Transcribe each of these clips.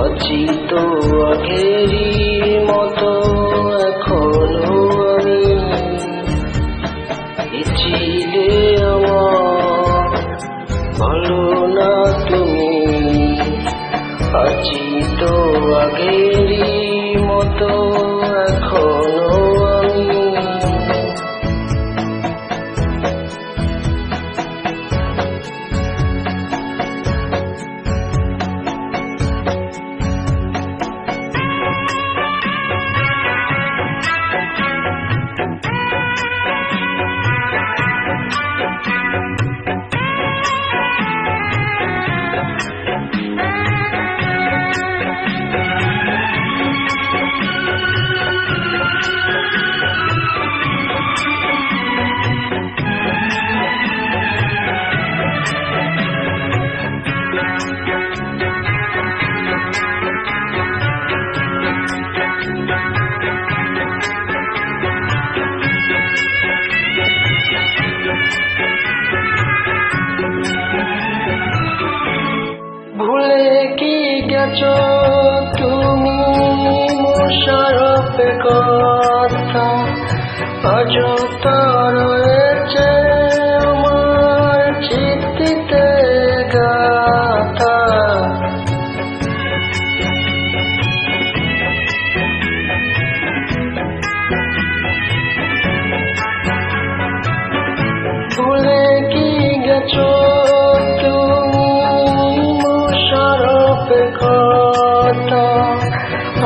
আছি তো আগেরই মতো এখনো আমি, ছিলে আমার ভালো না তুমি। আছি তো আগেরই মতো এখনো আমি। ভুলে কি গেছো তুমি মোশারফের কথা, আজও তা রয়েছে আমার চিঠিতে গাথা। ভুলে কি গেছো কথা,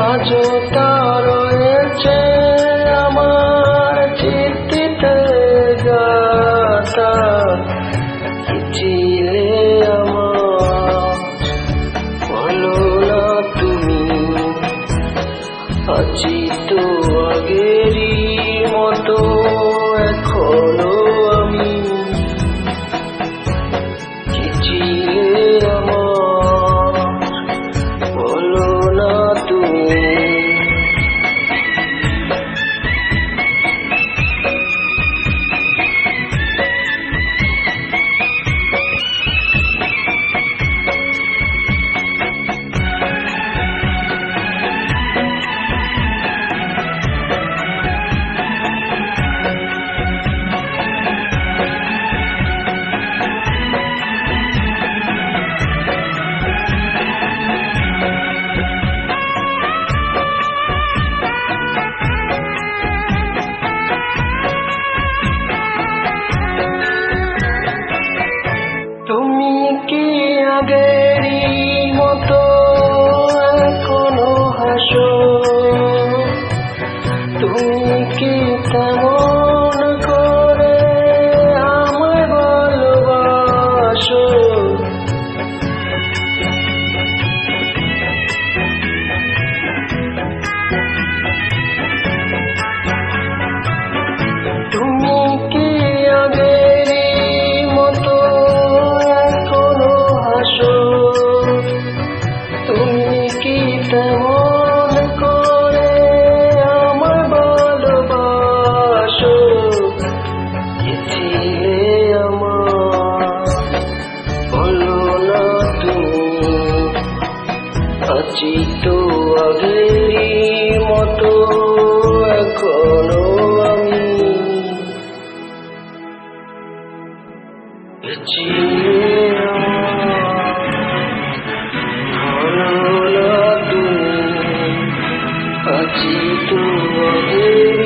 আজও তা রয়েছে আমার চিঠিতে গাথা। ছিলে আমার ভালো না তুমি, আছি তো আগেরই মতো এখনো আমি। ছিলে আমার ভালো না তুমি। তুমি কি আগেরই মতো এখনো হাসো? তুমি কি তেমন করে আমায় ভালোবাসো? তুমি কি আগেরই মতো এখনো হাসো? তুমি কি তেমন করে আমায় ভালোবাসো? ছিলে আমার ভালো না তুমি, আছি তো আগেরই মতো এখনো আমি। ছিলে ভালো না তুমি, আছি তো আগেরই